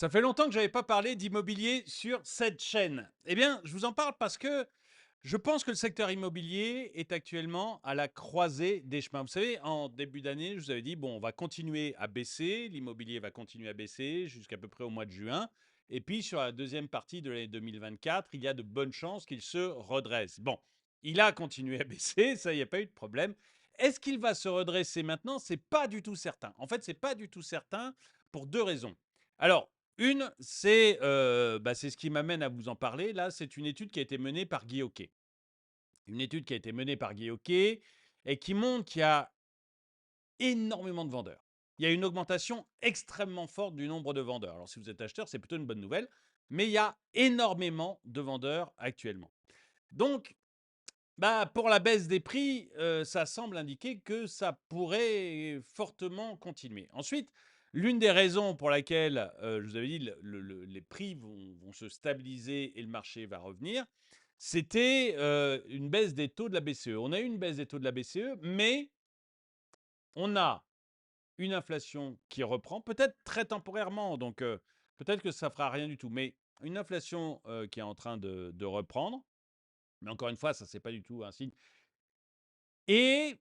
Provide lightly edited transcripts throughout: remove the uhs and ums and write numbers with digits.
Ça fait longtemps que j'avais pas parlé d'immobilier sur cette chaîne. Eh bien, je vous en parle parce que je pense que le secteur immobilier est actuellement à la croisée des chemins. Vous savez, en début d'année, je vous avais dit, bon, on va continuer à baisser, l'immobilier va continuer à baisser jusqu'à peu près au mois de juin. Et puis, sur la deuxième partie de l'année 2024, il y a de bonnes chances qu'il se redresse. Bon, il a continué à baisser, ça, il n'y a pas eu de problème. Est-ce qu'il va se redresser maintenant? C'est pas du tout certain. En fait, c'est pas du tout certain pour deux raisons. Alors, une, c'est ce qui m'amène à vous en parler. Là, c'est une étude qui a été menée par Guy Hockey. Une étude qui a été menée par Guy Hockey et qui montre qu'il y a énormément de vendeurs. Il y a une augmentation extrêmement forte du nombre de vendeurs. Alors, si vous êtes acheteur, c'est plutôt une bonne nouvelle, mais il y a énormément de vendeurs actuellement. Donc, pour la baisse des prix, ça semble indiquer que ça pourrait fortement continuer. Ensuite, l'une des raisons pour laquelle, je vous avais dit, les prix vont se stabiliser et le marché va revenir, c'était une baisse des taux de la BCE. On a eu une baisse des taux de la BCE, mais on a une inflation qui reprend, peut-être très temporairement, donc peut-être que ça fera rien du tout, mais une inflation qui est en train de reprendre. Mais encore une fois, ça, c'est pas du tout un signe. Et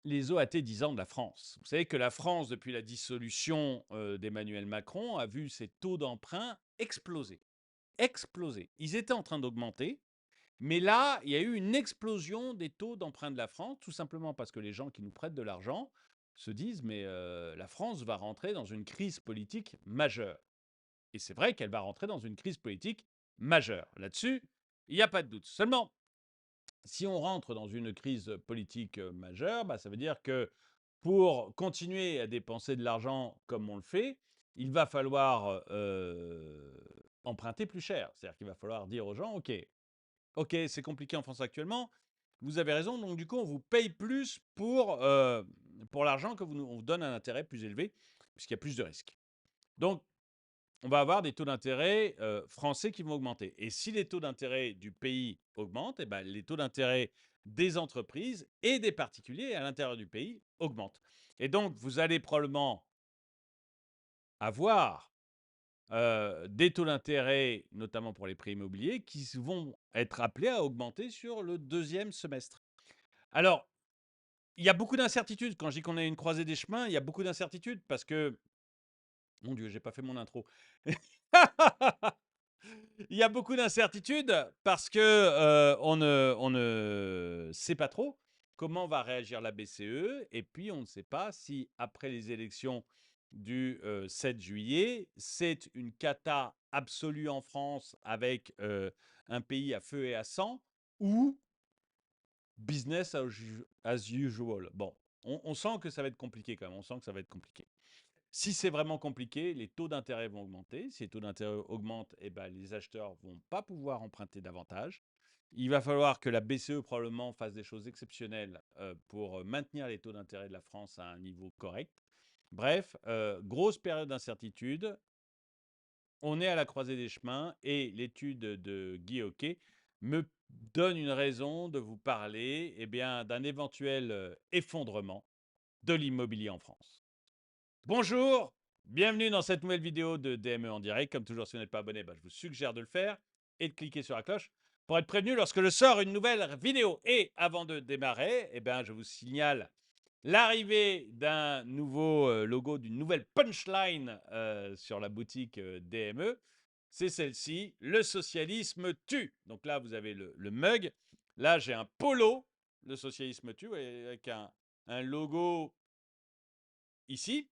les OAT 10 ans de la France. Vous savez que la France, depuis la dissolution d'Emmanuel Macron, a vu ses taux d'emprunt exploser. Exploser. Ils étaient en train d'augmenter, mais là, il y a eu une explosion des taux d'emprunt de la France, tout simplement parce que les gens qui nous prêtent de l'argent se disent, mais la France va rentrer dans une crise politique majeure. Et c'est vrai qu'elle va rentrer dans une crise politique majeure. Là-dessus, il n'y a pas de doute. Seulement, si on rentre dans une crise politique majeure, ça veut dire que pour continuer à dépenser de l'argent comme on le fait, il va falloir emprunter plus cher. C'est-à-dire qu'il va falloir dire aux gens, OK, c'est compliqué en France actuellement, vous avez raison, donc du coup, on vous paye plus pour l'argent on vous donne un intérêt plus élevé, puisqu'il y a plus de risques. Donc, on va avoir des taux d'intérêt français qui vont augmenter. Et si les taux d'intérêt du pays augmentent, les taux d'intérêt des entreprises et des particuliers à l'intérieur du pays augmentent. Et donc, vous allez probablement avoir des taux d'intérêt, notamment pour les prêts immobiliers, qui vont être appelés à augmenter sur le deuxième semestre. Alors, il y a beaucoup d'incertitudes. Quand je dis qu'on a une croisée des chemins, il y a beaucoup d'incertitudes parce que, mon Dieu, j'ai pas fait mon intro. Il y a beaucoup d'incertitudes parce que on ne sait pas trop comment va réagir la BCE et puis on ne sait pas si après les élections du 7 juillet, c'est une cata absolue en France avec un pays à feu et à sang ou business as usual. Bon, on sent que ça va être compliqué quand même, on sent que ça va être compliqué. Si c'est vraiment compliqué, les taux d'intérêt vont augmenter. Si les taux d'intérêt augmentent, les acheteurs ne vont pas pouvoir emprunter davantage. Il va falloir que la BCE probablement fasse des choses exceptionnelles pour maintenir les taux d'intérêt de la France à un niveau correct. Bref, grosse période d'incertitude. On est à la croisée des chemins et l'étude de Guy Hockey me donne une raison de vous parler d'un éventuel effondrement de l'immobilier en France. Bonjour, bienvenue dans cette nouvelle vidéo de DME en direct. Comme toujours, si vous n'êtes pas abonné, je vous suggère de le faire et de cliquer sur la cloche pour être prévenu lorsque je sors une nouvelle vidéo. Et avant de démarrer, je vous signale l'arrivée d'un nouveau logo, d'une nouvelle punchline sur la boutique DME. C'est celle-ci, le socialisme tue. Donc là, vous avez le mug. Là, j'ai un polo, le socialisme tue, avec un logo ici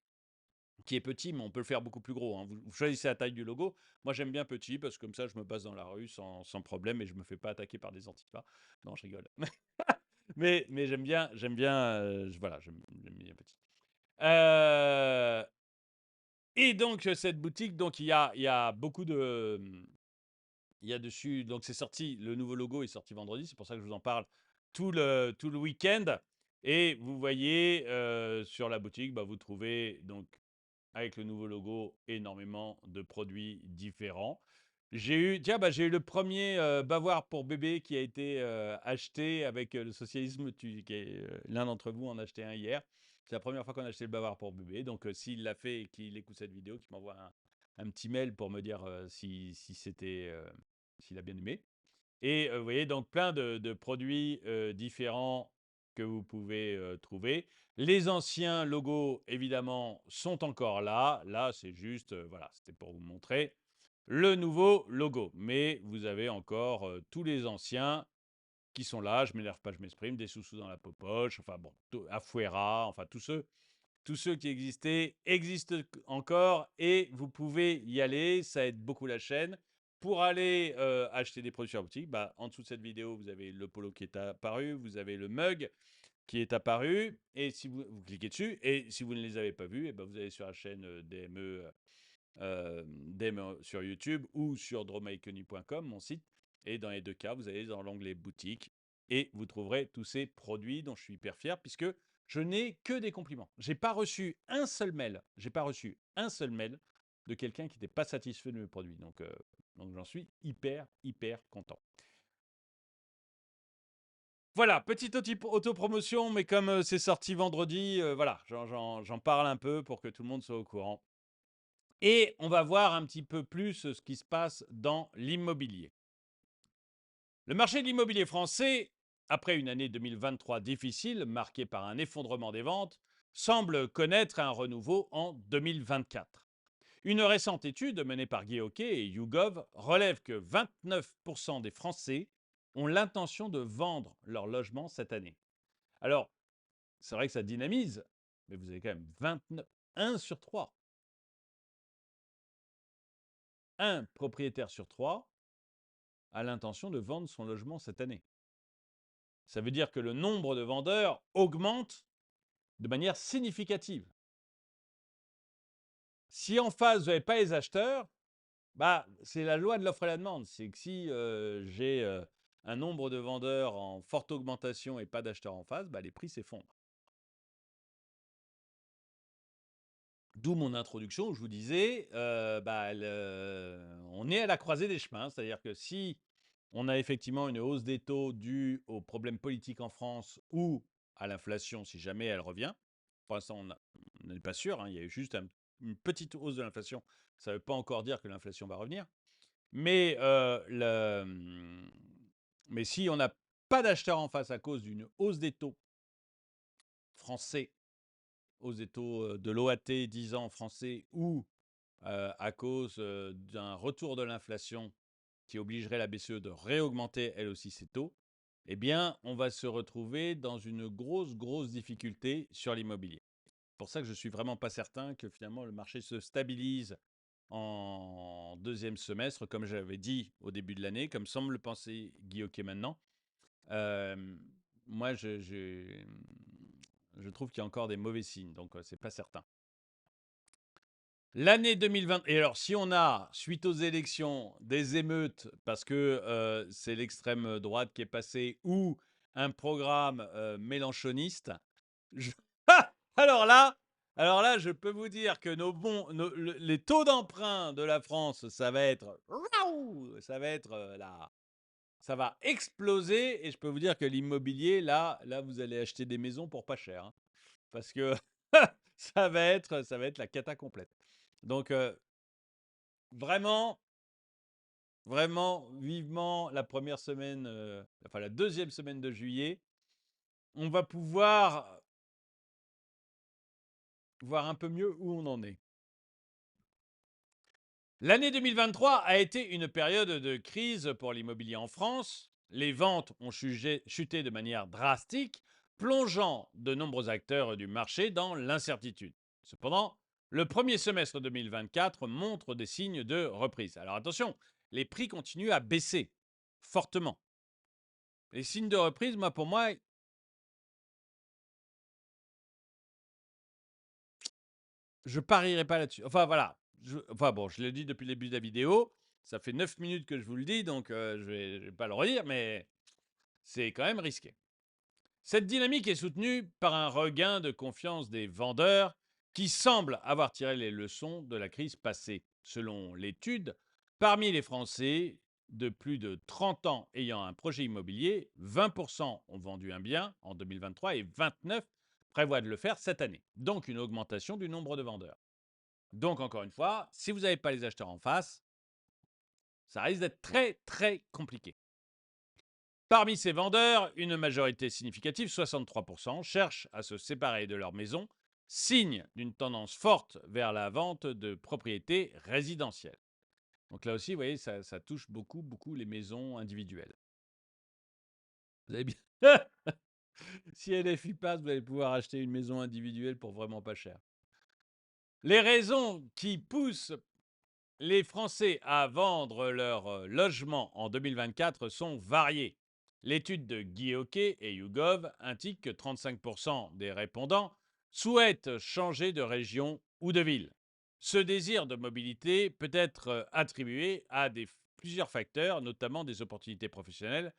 qui est petit, mais on peut le faire beaucoup plus gros, hein. Vous choisissez la taille du logo. Moi, j'aime bien petit parce que comme ça, je me passe dans la rue sans problème et je me fais pas attaquer par des antifas. Non, je rigole. Mais voilà, j'aime bien petit. Et donc, cette boutique, donc il y a beaucoup de, il y a dessus, donc c'est sorti, le nouveau logo est sorti vendredi, c'est pour ça que je vous en parle tout le week-end. Et vous voyez sur la boutique, vous trouvez donc avec le nouveau logo, énormément de produits différents. J'ai eu le premier bavoir pour bébé qui a été acheté avec le socialisme. L'un d'entre vous en a acheté un hier. C'est la première fois qu'on a acheté le Bavard pour bébé. Donc, s'il l'a fait et qu'il écoute cette vidéo, qu'il m'envoie un petit mail pour me dire si c'était, s'il a bien aimé. Et vous voyez, donc plein de produits différents que vous pouvez trouver. Les anciens logos, évidemment, sont encore là. Là, c'est juste, voilà, c'était pour vous montrer le nouveau logo. Mais vous avez encore tous les anciens qui sont là. Je m'énerve pas, je m'exprime. Des sous-sous dans la poche. Enfin bon, Afuera, enfin tous ceux qui existaient existent encore et vous pouvez y aller. Ça aide beaucoup la chaîne. Pour aller acheter des produits sur la boutique, bah, en dessous de cette vidéo, vous avez le polo qui est apparu, vous avez le mug qui est apparu, et si vous cliquez dessus, et si vous ne les avez pas vus, et ben vous allez sur la chaîne DME sur YouTube ou sur dromaiconny.com, mon site, et dans les deux cas, vous allez dans l'onglet boutique, et vous trouverez tous ces produits dont je suis hyper fier, puisque je n'ai que des compliments. J'ai pas reçu un seul mail, de quelqu'un qui n'était pas satisfait de mes produits. Donc j'en suis hyper, hyper content. Voilà, petite autopromotion, mais comme c'est sorti vendredi, voilà, j'en parle un peu pour que tout le monde soit au courant. Et on va voir un petit peu plus ce qui se passe dans l'immobilier. Le marché de l'immobilier français, après une année 2023 difficile, marquée par un effondrement des ventes, semble connaître un renouveau en 2024. Une récente étude menée par Guy Hockey et YouGov relève que 29% des Français ont l'intention de vendre leur logement cette année. Alors, c'est vrai que ça dynamise, mais vous avez quand même 29, 1 sur 3. Un propriétaire sur 3 a l'intention de vendre son logement cette année. Ça veut dire que le nombre de vendeurs augmente de manière significative. Si en face, vous n'avez pas les acheteurs, bah, c'est la loi de l'offre et la demande. C'est que si j'ai un nombre de vendeurs en forte augmentation et pas d'acheteurs en face, bah, les prix s'effondrent. D'où mon introduction où je vous disais, on est à la croisée des chemins. C'est-à-dire que si on a effectivement une hausse des taux due aux problèmes politiques en France ou à l'inflation, si jamais elle revient, pour l'instant on n'est pas sûr, hein, il y a eu juste une petite hausse de l'inflation, ça ne veut pas encore dire que l'inflation va revenir. Mais, mais si on n'a pas d'acheteurs en face à cause d'une hausse des taux français, hausse des taux de l'OAT 10 ans français, ou à cause d'un retour de l'inflation qui obligerait la BCE de réaugmenter elle aussi ses taux, eh bien, on va se retrouver dans une grosse difficulté sur l'immobilier. C'est pour ça que je ne suis vraiment pas certain que finalement le marché se stabilise en deuxième semestre, comme j'avais dit au début de l'année, comme semble le penser Guy Hockey maintenant. Moi, je trouve qu'il y a encore des mauvais signes, donc c'est pas certain. L'année 2020, et alors si on a, suite aux élections, des émeutes parce que c'est l'extrême droite qui est passée ou un programme mélenchoniste, je- alors là, je peux vous dire que les taux d'emprunt de la France, ça va être, là, ça va exploser, et je peux vous dire que l'immobilier, là, vous allez acheter des maisons pour pas cher, hein, parce que ça va être la cata complète. Donc vraiment, vivement la première semaine, enfin la deuxième semaine de juillet, on va pouvoir voir un peu mieux où on en est. L'année 2023 a été une période de crise pour l'immobilier en France. Les ventes ont chuté de manière drastique, plongeant de nombreux acteurs du marché dans l'incertitude. Cependant, le premier semestre 2024 montre des signes de reprise. Alors attention, les prix continuent à baisser fortement. Les signes de reprise, pour moi, je parierais pas là-dessus. Enfin voilà, je l'ai dit depuis le début de la vidéo, ça fait 9 minutes que je vous le dis, donc je vais pas le redire, mais c'est quand même risqué. Cette dynamique est soutenue par un regain de confiance des vendeurs qui semblent avoir tiré les leçons de la crise passée. Selon l'étude, parmi les Français de plus de 30 ans ayant un projet immobilier, 20% ont vendu un bien en 2023 et 29% prévoit de le faire cette année. Donc, une augmentation du nombre de vendeurs. Donc, encore une fois, si vous n'avez pas les acheteurs en face, ça risque d'être très, très compliqué. Parmi ces vendeurs, une majorité significative, 63%, cherchent à se séparer de leur maison, signe d'une tendance forte vers la vente de propriétés résidentielles. Donc là aussi, vous voyez, ça touche beaucoup, beaucoup les maisons individuelles. Vous avez bien... Si LFI passe, vous allez pouvoir acheter une maison individuelle pour vraiment pas cher. Les raisons qui poussent les Français à vendre leur logement en 2024 sont variées. L'étude de Guy Hockey et YouGov indique que 35% des répondants souhaitent changer de région ou de ville. Ce désir de mobilité peut être attribué à plusieurs facteurs, notamment des opportunités professionnelles,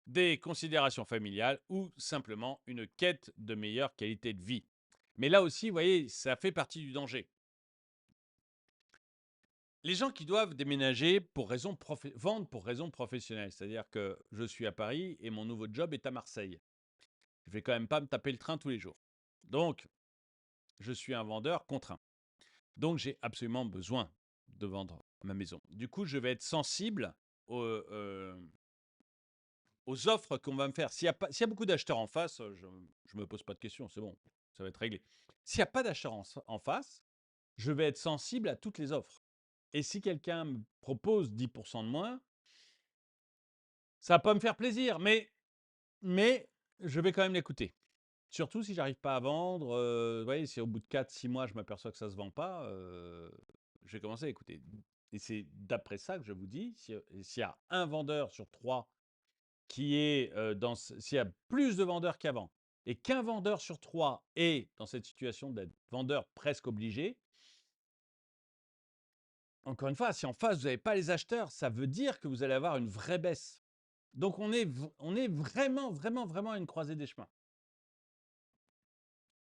des considérations familiales ou simplement une quête de meilleure qualité de vie. Mais là aussi, vous voyez, ça fait partie du danger. Les gens qui doivent déménager pour vendre pour raison professionnelle, c'est-à-dire que je suis à Paris et mon nouveau job est à Marseille. Je vais quand même pas me taper le train tous les jours. Donc, je suis un vendeur contraint. Donc, j'ai absolument besoin de vendre ma maison. Du coup, je vais être sensible aux offres qu'on va me faire. S'il y a beaucoup d'acheteurs en face, je ne me pose pas de questions, c'est bon, ça va être réglé. S'il n'y a pas d'acheteurs en face, je vais être sensible à toutes les offres. Et si quelqu'un me propose 10% de moins, ça va pas me faire plaisir, mais je vais quand même l'écouter. Surtout si j'arrive pas à vendre, vous voyez, si au bout de 4-6 mois, je m'aperçois que ça se vend pas, je vais commencer à écouter. Et c'est d'après ça que je vous dis, s'il y a un vendeur sur 3 qui est s'il y a plus de vendeurs qu'avant et qu'un vendeur sur 3 est dans cette situation d'être vendeur presque obligé, encore une fois, si en face vous n'avez pas les acheteurs, ça veut dire que vous allez avoir une vraie baisse. Donc on est vraiment, vraiment, vraiment à une croisée des chemins.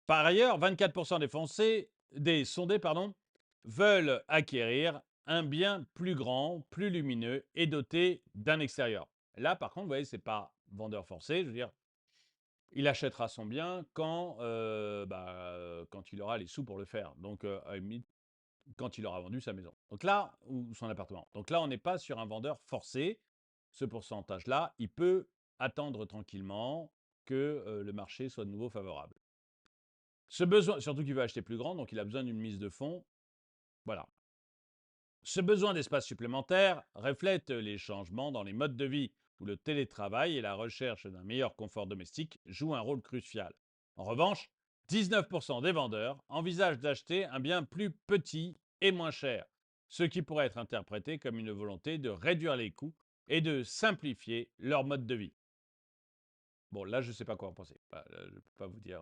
Par ailleurs, 24% des sondés veulent acquérir un bien plus grand, plus lumineux et doté d'un extérieur. Là, par contre, vous voyez, ce n'est pas vendeur forcé. Je veux dire, il achètera son bien quand il aura les sous pour le faire. Donc, à la limite, quand il aura vendu sa maison. Donc là, ou son appartement. Donc là, on n'est pas sur un vendeur forcé. Ce pourcentage-là, il peut attendre tranquillement que le marché soit de nouveau favorable. Ce besoin, surtout qu'il veut acheter plus grand, donc il a besoin d'une mise de fonds. Voilà. Ce besoin d'espace supplémentaire reflète les changements dans les modes de vie, où le télétravail et la recherche d'un meilleur confort domestique jouent un rôle crucial. En revanche, 19% des vendeurs envisagent d'acheter un bien plus petit et moins cher, ce qui pourrait être interprété comme une volonté de réduire les coûts et de simplifier leur mode de vie. Bon, là, je ne sais pas quoi en penser. Je ne peux pas vous dire.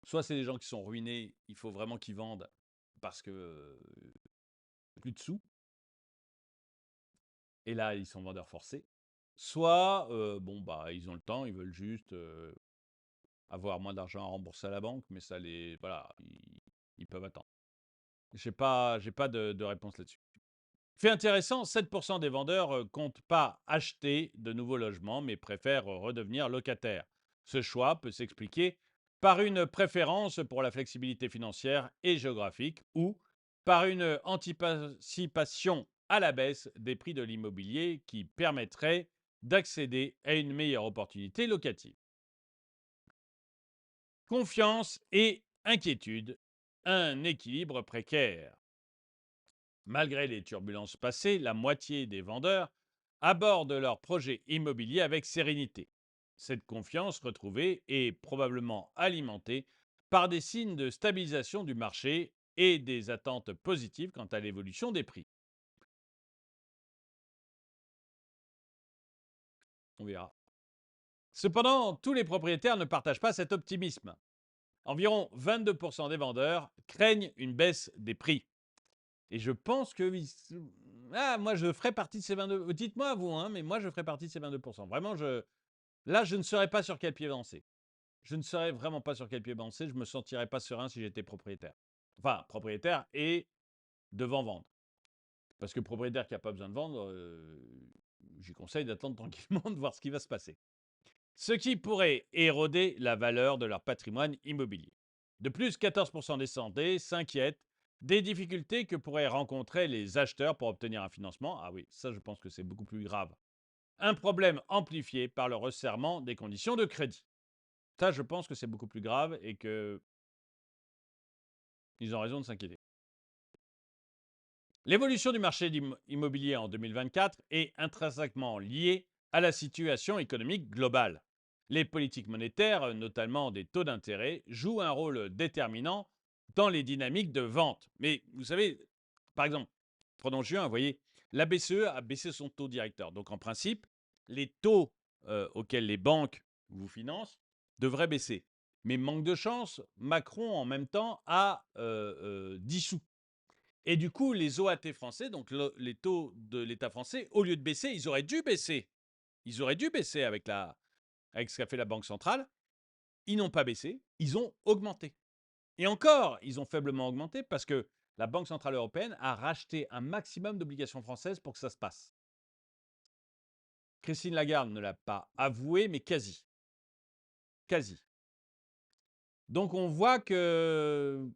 Soit c'est des gens qui sont ruinés, il faut vraiment qu'ils vendent parce que plus de sous. Et là, ils sont vendeurs forcés. Soit, ils ont le temps, ils veulent juste avoir moins d'argent à rembourser à la banque, mais ça les, voilà, ils peuvent attendre. J'ai pas de réponse là-dessus. Fait intéressant, 7% des vendeurs comptent pas acheter de nouveaux logements, mais préfèrent redevenir locataires. Ce choix peut s'expliquer par une préférence pour la flexibilité financière et géographique ou par une anticipation à la baisse des prix de l'immobilier qui permettrait d'accéder à une meilleure opportunité locative. Confiance et inquiétude, un équilibre précaire. Malgré les turbulences passées, la moitié des vendeurs abordent leur projet immobilier avec sérénité. Cette confiance retrouvée est probablement alimentée par des signes de stabilisation du marché et des attentes positives quant à l'évolution des prix. On verra. Cependant, tous les propriétaires ne partagent pas cet optimisme. Environ 22% des vendeurs craignent une baisse des prix. Et je pense que moi, je ferais partie de ces 22. Dites-moi vous, hein, mais moi, je ferais partie de ces 22%. Vraiment, là, je ne saurais pas sur quel pied danser. Je ne saurais vraiment pas sur quel pied danser. Je ne me sentirais pas serein si j'étais propriétaire. Enfin, propriétaire et devant vendre. Parce que propriétaire qui n'a pas besoin de vendre, j'y conseille d'attendre tranquillement de voir ce qui va se passer. ce qui pourrait éroder la valeur de leur patrimoine immobilier. De plus, 14% des sondés s'inquiètent des difficultés que pourraient rencontrer les acheteurs pour obtenir un financement. Ah oui, ça je pense que c'est beaucoup plus grave. Un problème amplifié par le resserrement des conditions de crédit. Ça, je pense que c'est beaucoup plus grave et qu'ils ont raison de s'inquiéter. L'évolution du marché immobilier en 2024 est intrinsèquement liée à la situation économique globale. Les politiques monétaires, notamment des taux d'intérêt, jouent un rôle déterminant dans les dynamiques de vente. Mais vous savez, par exemple, prenons juin, vous voyez, la BCE a baissé son taux directeur. Donc en principe, les taux auxquels les banques vous financent devraient baisser. Mais manque de chance, Macron en même temps a dissous. Et du coup, les OAT français, donc les taux de l'État français, au lieu de baisser, ils auraient dû baisser. Ils auraient dû baisser avec ce qu'a fait la Banque centrale. Ils n'ont pas baissé, ils ont augmenté. Et encore, ils ont faiblement augmenté parce que la Banque centrale européenne a racheté un maximum d'obligations françaises pour que ça se passe. Christine Lagarde ne l'a pas avoué, mais quasi. Quasi. Donc on voit que...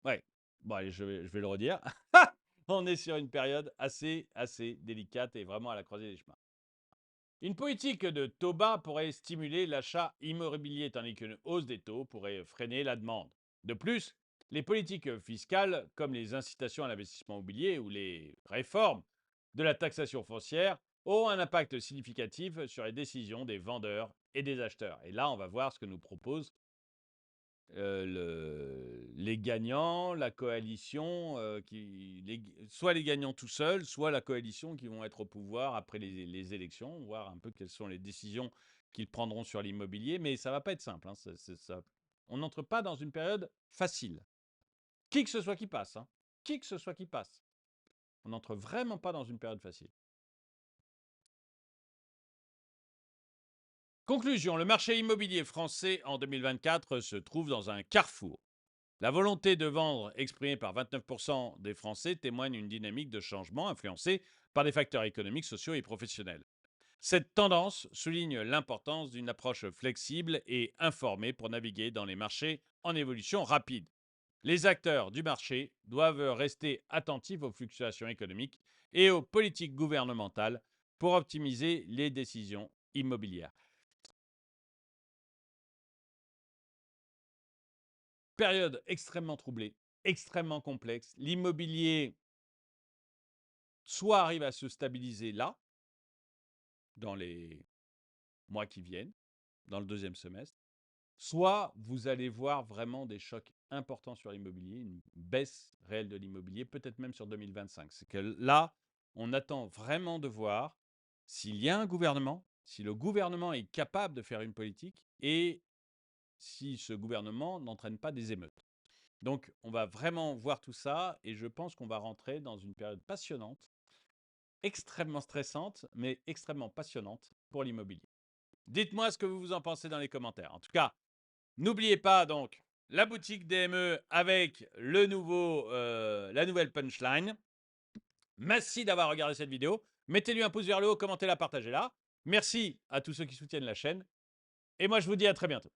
Ouais, bon allez, je vais le redire. On est sur une période assez délicate et vraiment à la croisée des chemins. Une politique de taux bas pourrait stimuler l'achat immobilier, tandis qu'une hausse des taux pourrait freiner la demande. De plus, les politiques fiscales, comme les incitations à l'investissement immobilier ou les réformes de la taxation foncière, ont un impact significatif sur les décisions des vendeurs et des acheteurs. Et là, on va voir ce que nous propose les gagnants, la coalition, soit les gagnants tout seuls, soit la coalition qui vont être au pouvoir après les élections, voir un peu quelles sont les décisions qu'ils prendront sur l'immobilier. Mais ça ne va pas être simple. Hein, ça. On n'entre pas dans une période facile. Qui que ce soit qui passe. Hein, qui que ce soit qui passe. On n'entre vraiment pas dans une période facile. Conclusion, le marché immobilier français en 2024 se trouve dans un carrefour. La volonté de vendre exprimée par 29% des Français témoigne d'une dynamique de changement influencée par des facteurs économiques, sociaux et professionnels. Cette tendance souligne l'importance d'une approche flexible et informée pour naviguer dans les marchés en évolution rapide. Les acteurs du marché doivent rester attentifs aux fluctuations économiques et aux politiques gouvernementales pour optimiser les décisions immobilières. Période extrêmement troublée, extrêmement complexe. L'immobilier soit arrive à se stabiliser là, dans les mois qui viennent, dans le deuxième semestre, soit vous allez voir vraiment des chocs importants sur l'immobilier, une baisse réelle de l'immobilier, peut-être même sur 2025. C'est que là, on attend vraiment de voir s'il y a un gouvernement, si le gouvernement est capable de faire une politique et si ce gouvernement n'entraîne pas des émeutes. Donc, on va vraiment voir tout ça et je pense qu'on va rentrer dans une période passionnante, extrêmement stressante, mais extrêmement passionnante pour l'immobilier. Dites-moi ce que vous en pensez dans les commentaires. En tout cas, n'oubliez pas donc la boutique DME avec la nouvelle punchline. Merci d'avoir regardé cette vidéo. Mettez-lui un pouce vers le haut, commentez-la, partagez-la. Merci à tous ceux qui soutiennent la chaîne. Et moi, je vous dis à très bientôt.